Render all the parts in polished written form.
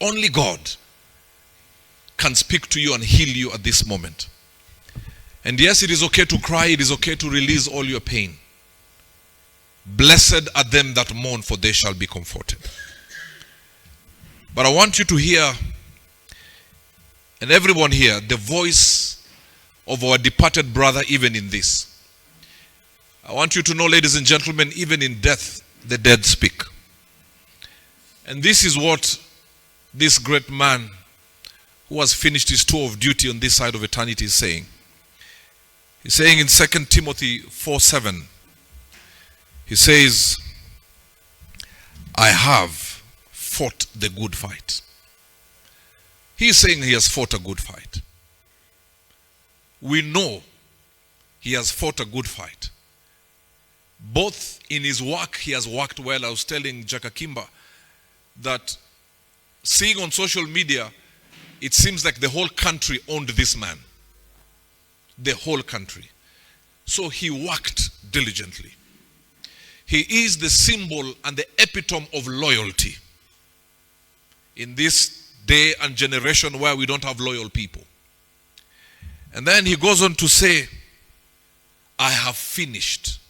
Only God can speak to you and heal you at this moment. And yes, it is okay to cry. It is okay to release all your pain. Blessed are them that mourn, for they shall be comforted. But I want you to hear, and everyone here, the voice of our departed brother even in this. I want you to know, ladies and gentlemen, even in death, the dead speak. And this is what this great man who has finished his tour of duty on this side of eternity is saying. He's saying in 2 Timothy 4:7, he says, I have fought the good fight. He is saying he has fought a good fight. We know he has fought a good fight. Both in his work, he has worked well. I was telling Jakakimba that seeing on social media, it seems like the whole country owned this man. The whole country. So he worked diligently. He is the symbol and the epitome of loyalty in this day and generation where we don't have loyal people. And then he goes on to say, I have finished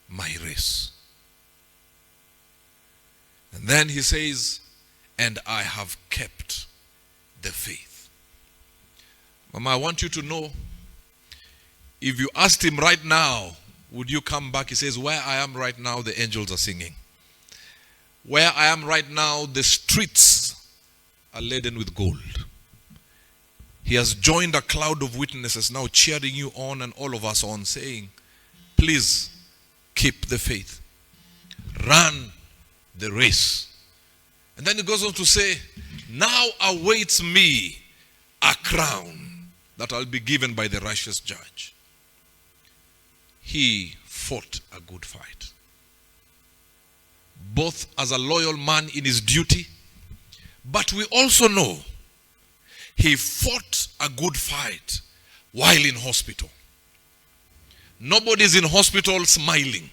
my race. And then he says, and I have kept the faith. Mama, I want you to know, if you asked him right now, would you come back? He says, where I am right now, the angels are singing. Where I am right now, the streets are laden with gold. He has joined a cloud of witnesses now cheering you on and all of us on, saying, please keep the faith. Run the race. And then he goes on to say, now awaits me a crown that I'll be given by the righteous judge. He fought a good fight. Both as a loyal man in his duty, but we also know he fought a good fight while in hospital. Nobody's in hospital smiling.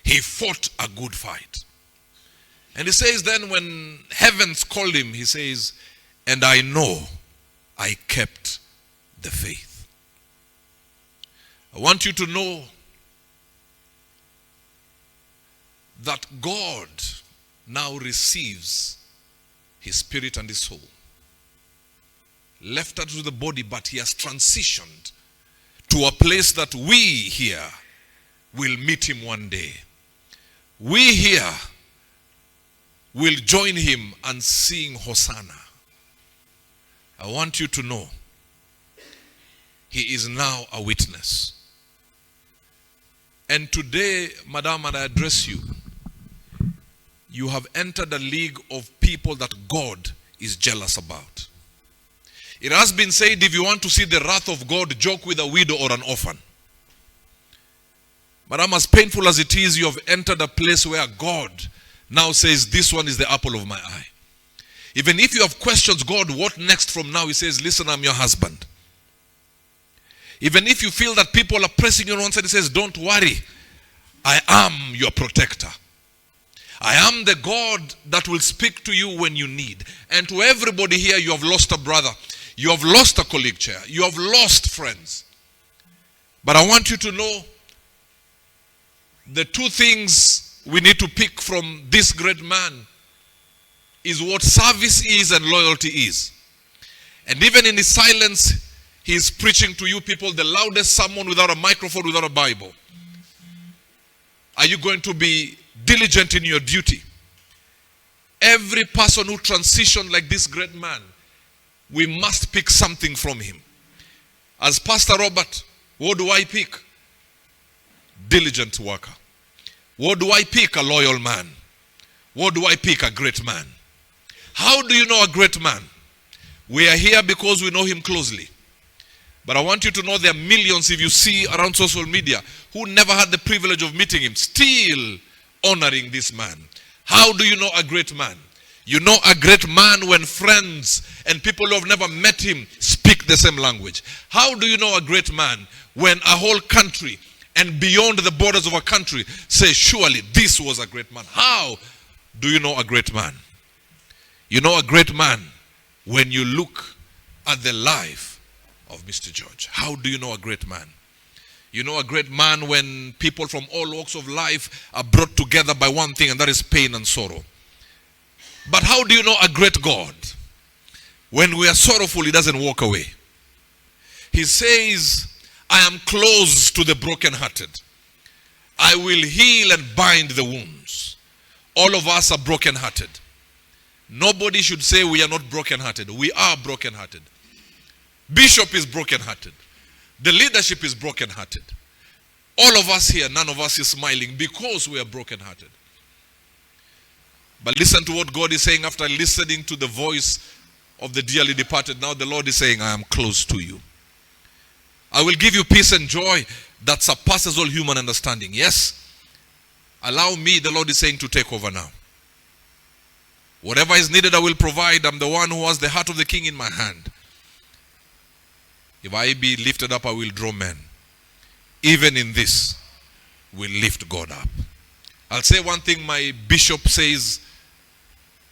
He fought a good fight. And he says then when heavens called him, he says, and I know I kept the faith. I want you to know that God now receives his spirit and his soul. Left us to the body, but he has transitioned to a place that we here will meet him one day. We here will join him and sing Hosanna. I want you to know he is now a witness. And today, Madam, and I address you, you have entered a league of people that God is jealous about. It has been said, if you want to see the wrath of God, joke with a widow or an orphan. Madam, as painful as it is, you have entered a place where God now says, this one is the apple of my eye. Even if you have questions, God, what next from now? He says, listen, I'm your husband. Even if you feel that people are pressing you on one side, he says, don't worry. I am your protector. I am the God that will speak to you when you need. And to everybody here, you have lost a brother. You have lost a colleague chair. You have lost friends. But I want you to know the two things we need to pick from this great man is what service is and loyalty is. And even in his silence, he is preaching to you people the loudest sermon without a microphone, without a Bible. Are you going to be diligent in your duty? Every person who transitioned like this great man, we must pick something from him. As Pastor Robert, what do I pick? Diligent worker. What do I pick? A loyal man. What do I pick? A great man. How do you know a great man? We are here because we know him closely. But I want you to know there are millions, if you see around social media, who never had the privilege of meeting him, still honoring this man. How do you know a great man? You know a great man when friends and people who have never met him speak the same language. How do you know a great man? When a whole country and beyond the borders of a country say, surely this was a great man. How do you know a great man? You know a great man when you look at the life of Mr. George. How do you know a great man? You know a great man when people from all walks of life are brought together by one thing, and that is pain and sorrow. But how do you know a great God? When we are sorrowful, he doesn't walk away. He says, I am close to the brokenhearted. I will heal and bind the wounds. All of us are brokenhearted. Nobody should say we are not brokenhearted. We are brokenhearted. Bishop is brokenhearted. The leadership is brokenhearted. All of us here, none of us is smiling because we are brokenhearted. But listen to what God is saying after listening to the voice of the dearly departed. Now the Lord is saying, I am close to you. I will give you peace and joy that surpasses all human understanding. Yes, allow me, the Lord is saying, to take over now. Whatever is needed, I will provide. I'm the one who has the heart of the king in my hand. If I be lifted up, I will draw men. Even in this, we'll lift God up. I'll say one thing my bishop says,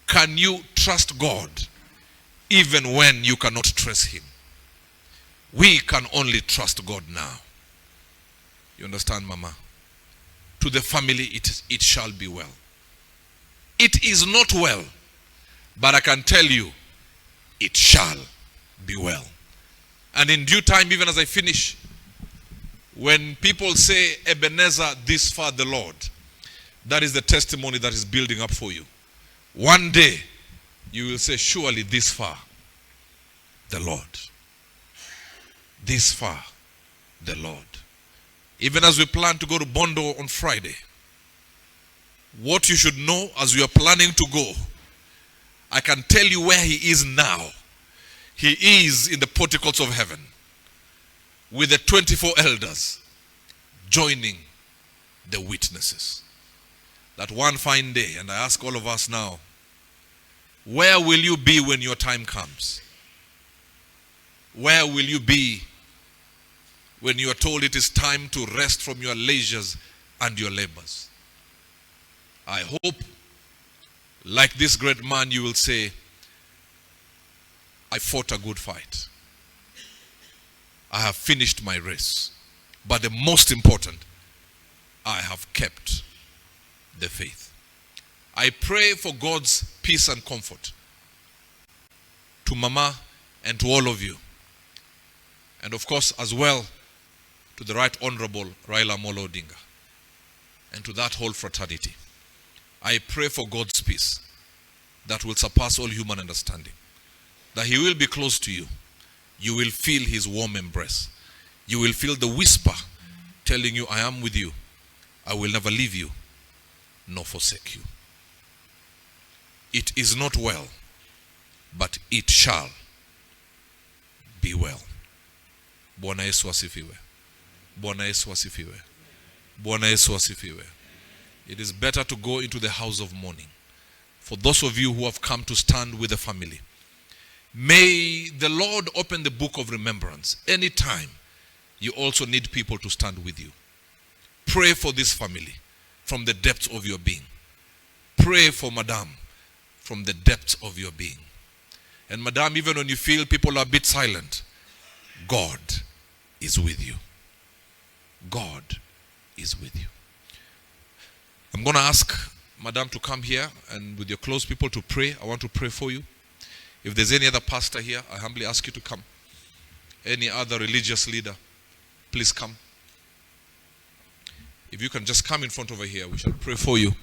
can you trust God even when you cannot trace him? We can only trust God now. You understand, Mama? To the family, it shall be well. It is not well, but I can tell you, it shall be well. And in due time, even as I finish, when people say, Ebenezer, this far the Lord, that is the testimony that is building up for you. One day, you will say, surely this far, the Lord. This far, the Lord. Even as we plan to go to Bondo on Friday, what you should know as you are planning to go, I can tell you where he is now. He is in the porticos of heaven with the 24 elders joining the witnesses. That one fine day, and I ask all of us now, where will you be when your time comes? Where will you be when you are told it is time to rest from your leisures and your labors? I hope, like this great man, you will say, I fought a good fight. I have finished my race. But the most important, I have kept the faith. I pray for God's peace and comfort to Mama and to all of you. And of course, as well, to the Right Honorable Raila Amolo Odinga and to that whole fraternity. I pray for God's peace that will surpass all human understanding. That he will be close to you. You will feel his warm embrace. You will feel the whisper telling you, I am with you. I will never leave you nor forsake you. It is not well, but it shall be well. Bwana Yesu asifiwe. Bwana Yesu asifiwe. Bwana Yesu asifiwe. It is better to go into the house of mourning. For those of you who have come to stand with the family, may the Lord open the book of remembrance. Anytime you also need people to stand with you. Pray for this family from the depths of your being. Pray for Madam from the depths of your being. And Madam, even when you feel people are a bit silent, God is with you. God is with you. I'm going to ask Madam to come here and with your close people to pray. I want to pray for you. If there's any other pastor here, I humbly ask you to come. Any other religious leader, please come. If you can just come in front over here, we shall pray for you.